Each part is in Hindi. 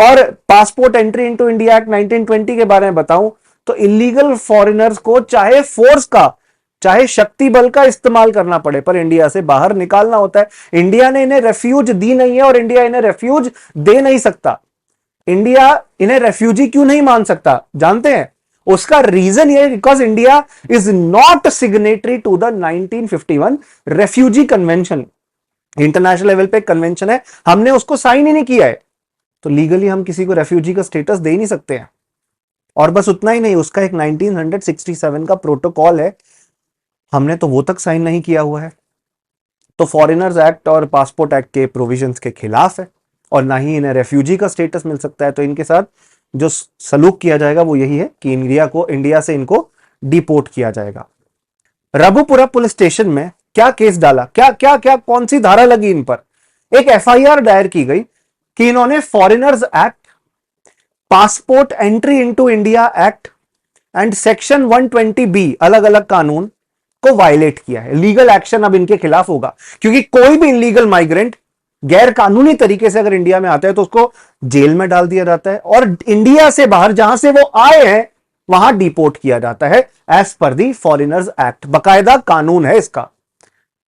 और passport entry into India act 1920 के बारे में बताऊं तो इलीगल फॉरेनर्स को चाहे फोर्स का चाहे शक्ति बल का इस्तेमाल करना पड़े पर इंडिया से बाहर निकालना होता है। इंडिया ने इन्हें रेफ्यूज दी नहीं है और इंडिया इन्हें रेफ्यूज दे नहीं सकता। इंडिया इन्हें रेफ्यूजी क्यों नहीं मान सकता जानते हैं? उसका रीजन ये because India is not signatory to the 1951 refugee convention. International level पे कन्वेंशन है, हमने उसको साइन ही नहीं किया है, तो लीगली हम किसी को रेफ्यूजी का स्टेटस दे ही नहीं सकते हैं। और बस उतना ही नहीं, उसका एक 1967 का प्रोटोकॉल है, हमने तो वो तक साइन नहीं किया हुआ है। तो फॉरेनर्स एक्ट और पासपोर्ट एक्ट के प्रोविजंस के खिलाफ है और ना ही इन्हें रेफ्यूजी का स्टेटस मिल सकता है। तो इनके साथ जो सलूक किया जाएगा वो यही है कि इंडिया से इनको डिपोर्ट किया जाएगा। रघुपुरा पुलिस स्टेशन में क्या केस डाला, क्या क्या क्या कौन सी धारा लगी इन पर? एक एफआईआर दायर की गई कि इन्होंने foreigners act, passport entry into India act and section 120B अलग अलग कानून को वायलेट किया है। लीगल एक्शन अब इनके खिलाफ होगा क्योंकि कोई भी इलीगल माइग्रेंट गैर कानूनी तरीके से अगर इंडिया में आता है तो उसको जेल में डाल दिया जाता है और इंडिया से बाहर जहां से वो आए हैं वहां डिपोर्ट किया जाता है एज पर दी फॉरेनर्स एक्ट। बकायदा कानून है इसका।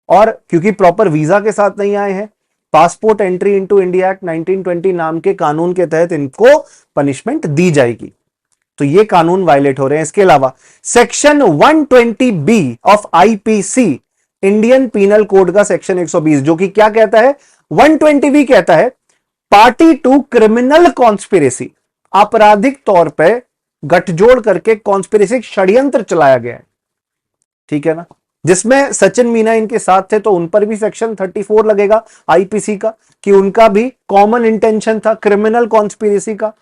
और क्योंकि प्रॉपर वीजा के साथ नहीं आए हैं, passport entry into India act 1920 नाम के कानून के तहत इनको पनिशमेंट दी जाएगी। तो ये कानून वायलेट हो रहे हैं। इसके अलावा section 120B of IPC, Indian penal code का सेक्शन 120, जो कि क्या कहता है? 120B कहता है पार्टी टू क्रिमिनल कॉन्स्पिरेसी, आपराधिक तौर पे गठजोड़ करके कॉन्स्पिरेसी षड्यंत्र चलाया गया है, ठीक है ना, जिसमें सचिन मीना इनके साथ थे, तो उन पर भी सेक्शन 34 लगेगा आईपीसी का कि उनका भी कॉमन इंटेंशन था क्रिमिनल कॉन्स्पिरेसी का,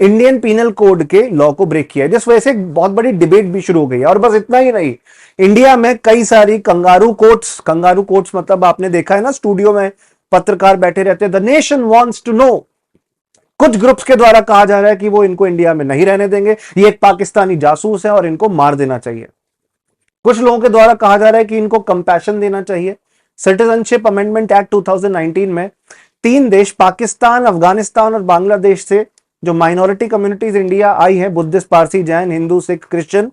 इंडियन पीनल कोड के लॉ को ब्रेक किया, जिस वजह से एक बहुत बड़ी डिबेट भी शुरू हो गई। और बस इतना ही नहीं, इंडिया में कई सारी कंगारू कोर्ट्स मतलब आपने देखा है ना, स्टूडियो में पत्रकार बैठे रहते हैं, the nation wants to know. कुछ ग्रुप्स के द्वारा कहा जा रहा है कि वो इनको इंडिया में नहीं रहने देंगे, ये एक पाकिस्तानी जासूस है और इनको मार देना चाहिए। कुछ लोगों के द्वारा कहा जा रहा है कि इनको कंपैशन देना चाहिए। सिटीजनशिप अमेंडमेंट एक्ट 2019 में 3 देश, पाकिस्तान, अफगानिस्तान और बांग्लादेश से जो माइनॉरिटी कम्युनिटीज इंडिया आई है, बुद्धिस्ट, पारसी, जैन, हिंदू, सिख, क्रिश्चियन,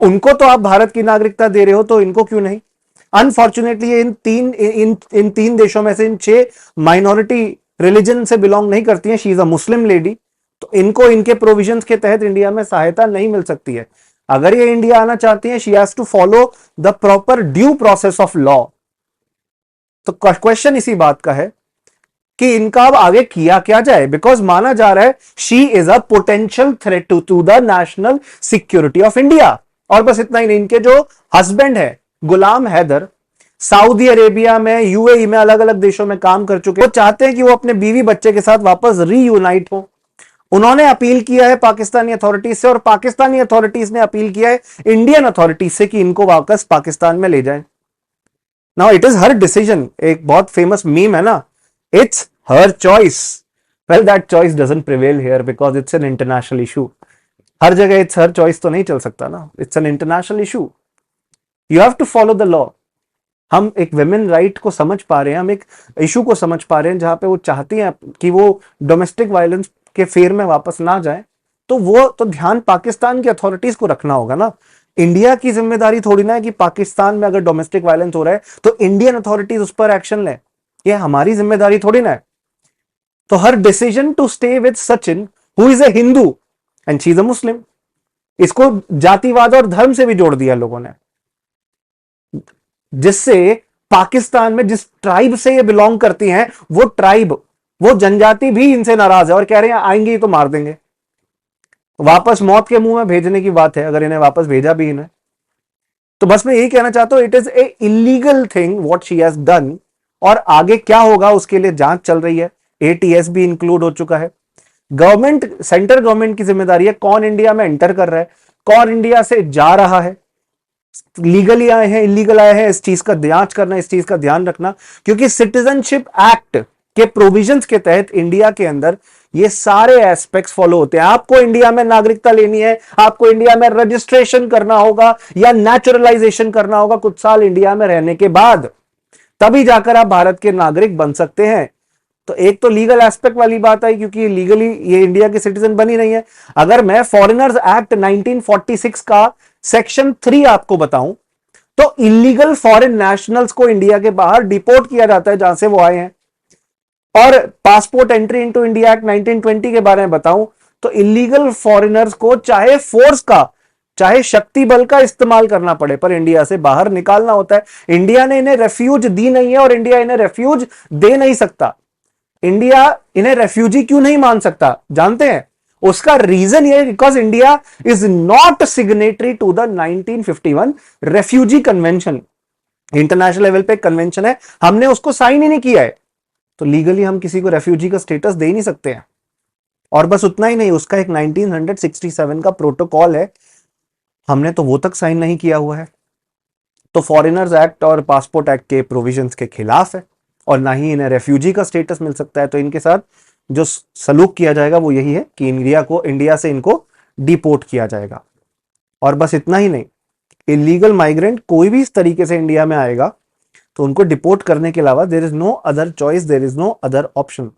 उनको तो आप भारत की नागरिकता दे रहे हो, तो इनको क्यों नहीं? अनफॉर्चुनेटली इन तीन देशों में से इन 6 माइनॉरिटी रिलीजन से बिलोंग नहीं करती हैं। She is a Muslim lady, तो इनको इनके प्रोविजंस के तहत इंडिया में सहायता नहीं मिल सकती है। अगर ये इंडिया आना चाहती हैं, she has to follow the proper due process of law. तो क्वेश्चन इसी बात का है कि इनका अब आगे किया क्या जाए, बिकॉज माना जा रहा है she is a potential threat to the national security of India. और बस इतना ही नहीं, इनके जो हस्बैंड है गुलाम हैदर, सऊदी अरेबिया में, यूएई में, अलग अलग देशों में काम कर चुके, वो चाहते हैं कि वो अपने बीवी बच्चे के साथ वापस रीयूनाइट हो। उन्होंने अपील किया है पाकिस्तानी अथॉरिटीज से और पाकिस्तानी अथॉरिटीज ने अपील किया है इंडियन अथॉरिटीज से कि इनको वापस पाकिस्तान में ले जाएं। Now it is her decision. एक बहुत फेमस मीम है ना, it's her choice. Well that choice doesn't prevail here because it's an international issue. हर जगह इट्स हर चॉइस तो नहीं चल सकता ना, it's an international issue, you have to follow the law. हम एक वुमेन राइट को समझ पा रहे हैं, हम एक इशू को समझ पा रहे हैं जहां पे वो चाहती हैं कि वो डोमेस्टिक वायलेंस के फेर में वापस ना जाए, तो वो तो ध्यान पाकिस्तान की अथॉरिटीज को रखना होगा ना। इंडिया की जिम्मेदारी थोड़ी ना है कि पाकिस्तान में अगर डोमेस्टिक वायलेंस हो रहा है तो इंडियन अथॉरिटीज उस पर एक्शन ले, ये हमारी जिम्मेदारी थोड़ी ना है। तो her decision to stay with Sachin who is a Hindu and she is a Muslim, इसको जातिवाद और धर्म से भी जोड़ दिया लोगों ने, जिससे पाकिस्तान में जिस ट्राइब से ये बिलोंग करती हैं वो ट्राइब, वो जनजाति भी इनसे नाराज है और कह रहे हैं आएंगे तो मार देंगे। वापस मौत के मुंह में भेजने की बात है, अगर इन्हें वापस भेजा भी इन्हें। तो बस मैं यही कहना चाहता हूं, it is a illegal thing what she has done, और आगे क्या होगा उसके लिए जांच चल रही है। एटीएस भी इंक्लूड हो चुका है। गवर्नमेंट, सेंट्रल गवर्नमेंट की जिम्मेदारी है कौन इंडिया में एंटर कर रहा है, कौन इंडिया से जा रहा है, लीगली आए हैं, इलीगल आए हैं, इस चीज का जांच करना, इस चीज का ध्यान रखना, क्योंकि सिटीजनशिप एक्ट के प्रोविजंस के तहत इंडिया के अंदर ये सारे एस्पेक्ट्स फॉलो होते हैं। आपको इंडिया में नागरिकता लेनी है, आपको इंडिया में रजिस्ट्रेशन करना होगा या नेचुरलाइजेशन करना होगा कुछ साल इंडिया में रहने के बाद, तभी जाकर आप भारत के नागरिक बन सकते हैं। तो एक तो लीगल एस्पेक्ट वाली बात आई, क्योंकि लीगली ये इंडिया के सिटीजन बनी नहीं है। अगर मैं फॉरेनर्स एक्ट 1946 का सेक्शन 3 आपको बताऊं, तो इलीगल फॉरेन नेशनल्स को इंडिया के बाहर डिपोर्ट किया जाता है जहां से वो आए हैं। और passport entry into India act 1920 के बारे में बताऊं, तो इलीगल फॉरेनर्स को चाहे फोर्स का चाहे शक्ति बल का इस्तेमाल करना पड़े, पर इंडिया से बाहर निकालना होता है। इंडिया ने इन्हें रेफ्यूज दी नहीं है और इंडिया इन्हें रेफ्यूज दे नहीं सकता। इंडिया इन्हें रेफ्यूजी क्यों नहीं मान सकता जानते हैं? उसका रीजन ये, because India is not signatory to the 1951 refugee convention. International level पे कन्वेंशन है, हमने उसको साइन ही नहीं किया है, तो लीगली हम किसी को रेफ्यूजी का स्टेटस दे नहीं सकते हैं। और बस उतना ही नहीं, उसका एक 1967 का प्रोटोकॉल है, हमने तो वो तक साइन नहीं किया हुआ है। तो फॉरेनर्स एक्ट और पासपोर्ट एक्ट के प्रोविजंस के खिलाफ है, और ना ही इन्हें रेफ्यूजी का स्टेटस मिल सकता है। तो इनके साथ जो सलूक किया जाएगा वो यही है कि इंडिया से इनको डिपोर्ट किया जाएगा। और बस इतना ही नहीं, इलीगल माइग्रेंट कोई भी इस तरीके से इंडिया में आएगा तो उनको डिपोर्ट करने के अलावा there is no other choice, there is no other option.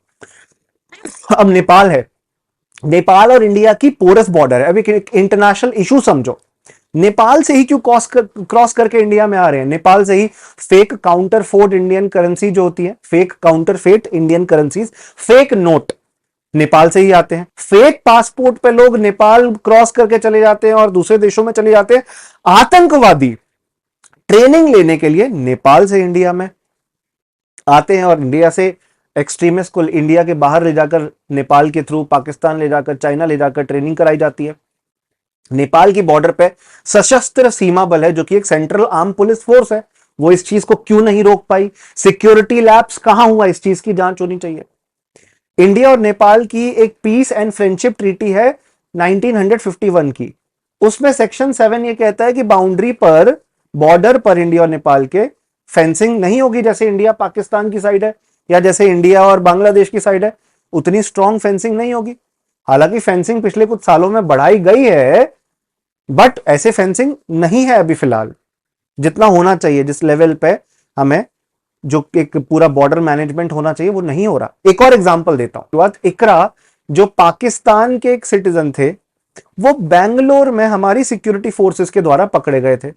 अब नेपाल है, नेपाल और इंडिया की पोरस बॉर्डर है। अभी इंटरनेशनल इशू समझो, नेपाल से ही क्यों क्रॉस करके इंडिया में आ रहे हैं? नेपाल से ही fake counterfeit Indian currency जो होती है, fake counterfeit Indian currencies, fake note Nepal से ही आते हैं। फेक पासपोर्ट पे लोग नेपाल क्रॉस करके चले जाते हैं और दूसरे देशों में चले जाते हैं। आतंकवादी ट्रेनिंग लेने के लिए नेपाल से इंडिया में आते हैं, और इंडिया से एक्सट्रीमिस्ट को इंडिया के बाहर ले जाकर, नेपाल के थ्रू पाकिस्तान ले जाकर, चाइना ले जाकर ट्रेनिंग कराई जाती है। नेपाल की बॉर्डर पे सशस्त्र सीमा बल है, जो कि एक सेंट्रल आर्म पुलिस फोर्स है, वो इस चीज को क्यों नहीं रोक पाई? सिक्योरिटी लैप्स कहां हुआ? इस चीज की जांच होनी चाहिए। इंडिया और नेपाल की एक पीस एंड फ्रेंडशिप ट्रीटी है 1951 की, उसमें सेक्शन 7 ये कहता है कि बाउंड्री पर, बॉर्डर पर इंडिया और नेपाल के फेंसिंग नहीं होगी, जैसे इंडिया पाकिस्तान की साइड है या जैसे इंडिया और बांग्लादेश की साइड है, उतनी स्ट्रॉन्ग फेंसिंग नहीं होगी। हालांकि फेंसिंग पिछले कुछ सालों में बढ़ाई गई है, बट ऐसे फेंसिंग नहीं है अभी फिलहाल जितना होना चाहिए, जिस लेवल पे हमें जो एक पूरा बॉर्डर मैनेजमेंट होना चाहिए वो नहीं हो रहा। एक और एग्जांपल देता हूं, बात इकरा जो पाकिस्तान के एक सिटीजन थे, वो बेंगलोर में हमारी सिक्योरिटी फोर्सेस के द्वारा पकड़े गए थे।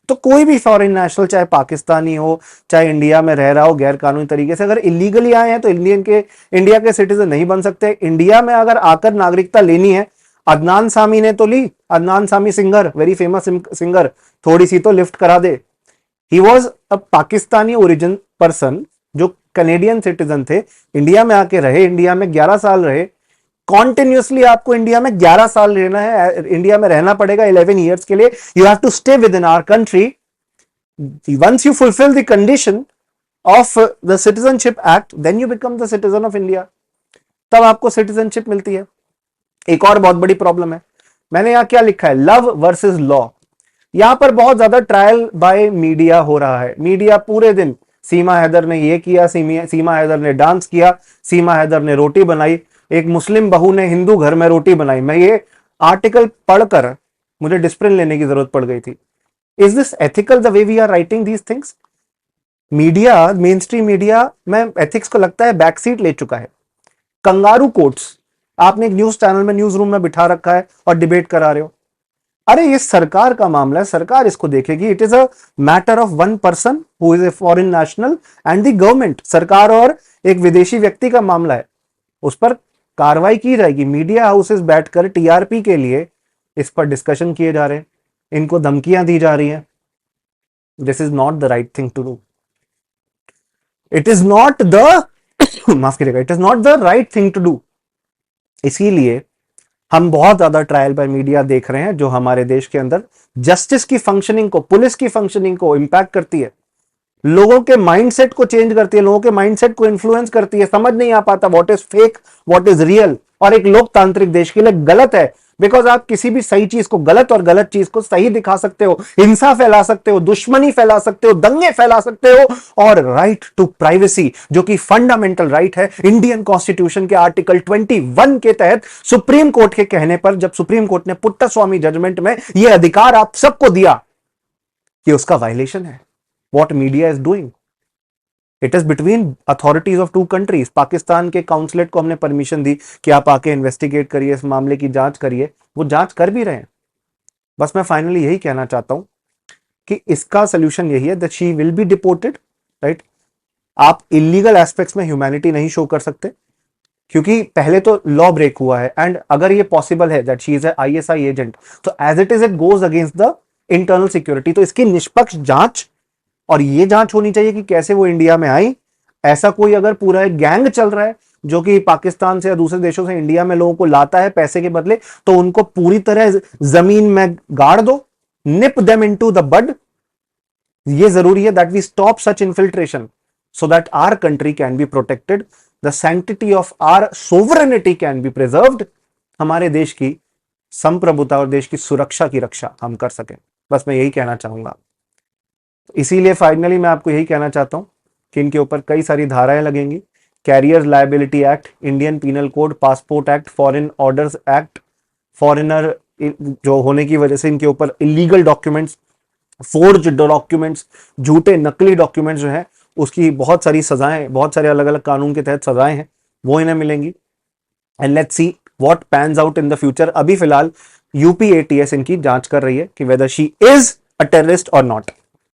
तो कोई भी फॉरेन नेशनल, चाहे पाकिस्तानी हो चाहे इंडिया में रह रहा हो गैर कानूनी तरीके से, अगर इलीगली आए हैं तो इंडिया के सिटीजन नहीं बन सकते। इंडिया में अगर आकर नागरिकता लेनी है, अदनान सामी ने तो ली, Adnan Sami singer, very famous singer, थोड़ी सी तो लिफ्ट करा दे। He was a Pakistani origin person जो कनेडियन सिटीजन थे, इंडिया में आके रहे, इंडिया में 11 साल रहे। कॉन्टिन्यूसली आपको इंडिया में 11 साल रहना है, इंडिया में रहना पड़ेगा 11 ईयर्स के लिए। You have to stay within our country. Once you fulfil the condition of the citizenship act, then you become the citizen of India, तब आपको सिटीजनशिप मिलती है। एक और बहुत बड़ी प्रॉब्लम है, मैंने यहां क्या लिखा है, लव वर्सेस लॉ। यहां पर बहुत ज्यादा ट्रायल बाय मीडिया हो रहा है। मीडिया पूरे दिन, सीमा हैदर ने ये किया, सीमा हैदर ने डांस किया, सीमा हैदर ने रोटी बनाई, एक मुस्लिम बहू ने हिंदू घर में रोटी बनाई। मैं ये आर्टिकल पढ़कर मुझे डिस्प्लिन लेने की जरूरत पड़ गई थी। Is this ethical the way we are writing these things? Media, mainstream media में एथिक्स को लगता है बैक सीट ले चुका है। कंगारू कोर्ट्स आपने एक न्यूज चैनल में, न्यूज रूम में बिठा रखा है और डिबेट करा रहे हो। अरे ये सरकार का मामला है, सरकार इसको देखेगी। It is a matter of one person who is a foreign national and the government. सरकार और एक विदेशी व्यक्ति का मामला है, उस पर कार्रवाई की जाएगी। मीडिया हाउसेस बैठकर टीआरपी के लिए इस पर डिस्कशन किए जा रहे हैं, इनको धमकियां दी जा रही हैं। This is not the right thing to do. It is not the माफ कीजिएगा, it is not the right thing to do. इसीलिए हम बहुत ज्यादा ट्रायल बाय मीडिया देख रहे हैं, जो हमारे देश के अंदर जस्टिस की फंक्शनिंग को, पुलिस की फंक्शनिंग को इंपैक्ट करती है, लोगों के माइंडसेट को चेंज करती है, लोगों के माइंडसेट को इन्फ्लुएंस करती है। समझ नहीं आ पाता what is fake, what is real. और एक लोकतांत्रिक देश के लिए गलत है, बिकॉज आप किसी भी सही चीज को गलत और गलत चीज को सही दिखा सकते हो, हिंसा फैला सकते हो, दुश्मनी फैला सकते हो, दंगे फैला सकते हो। और राइट टू प्राइवेसी जो कि फंडामेंटल राइट है, इंडियन कॉन्स्टिट्यूशन के आर्टिकल 21 के तहत सुप्रीम कोर्ट के कहने पर, जब सुप्रीम कोर्ट ने पुट्टास्वामी जजमेंट में यह अधिकार आप सबको दिया, कि उसका वायलेशन है। What media is doing? It is between authorities of two countries. Pakistan के काउंसलेट को हमने परमिशन दी कि आप आके इन्वेस्टिगेट करिए, इस मामले की जांच करिए, वो जांच कर भी रहे हैं। बस मैं फाइनली यही कहना चाहता हूं कि इसका सोल्यूशन यही है that she will be deported, right. आप इलीगल एस्पेक्ट्स में ह्यूमैनिटी नहीं शो कर सकते, क्योंकि पहले तो लॉ ब्रेक हुआ है, एंड अगर ये पॉसिबल है that she is ISI agent, तो as it is it goes against the internal security. तो इसकी निष्पक्ष जांच, और ये जांच होनी चाहिए कि कैसे वो इंडिया में आई। ऐसा कोई अगर पूरा एक गैंग चल रहा है जो कि पाकिस्तान से या दूसरे देशों से इंडिया में लोगों को लाता है पैसे के बदले, तो उनको पूरी तरह जमीन में गाड़ दो, nip them into the bud. ये जरूरी है that we stop such infiltration so that our country can be protected, the sanctity of our sovereignty can be preserved. हमारे देश की संप्रभुता और देश की सुरक्षा की रक्षा हम कर सकें। बस मैं यही कहना चाहूंगा। इसीलिए फाइनली मैं आपको यही कहना चाहता हूं कि इनके ऊपर कई सारी धाराएं लगेंगी। Carriers liability act, Indian penal code, passport act, foreign orders act, foreigner जो होने की वजह से इनके ऊपर इलीगल डॉक्यूमेंट्स, फोर्ज्ड डॉक्यूमेंट्स, झूठे नकली डॉक्यूमेंट्स जो है, उसकी बहुत सारी सजाएं, बहुत सारे अलग अलग कानून के तहत सजाएं हैं, वो इन्हें मिलेंगी। And let's see what pans out in the future. अभी फिलहाल यूपी एटीएस इनकी जांच कर रही है कि whether she is a terrorist और नॉट।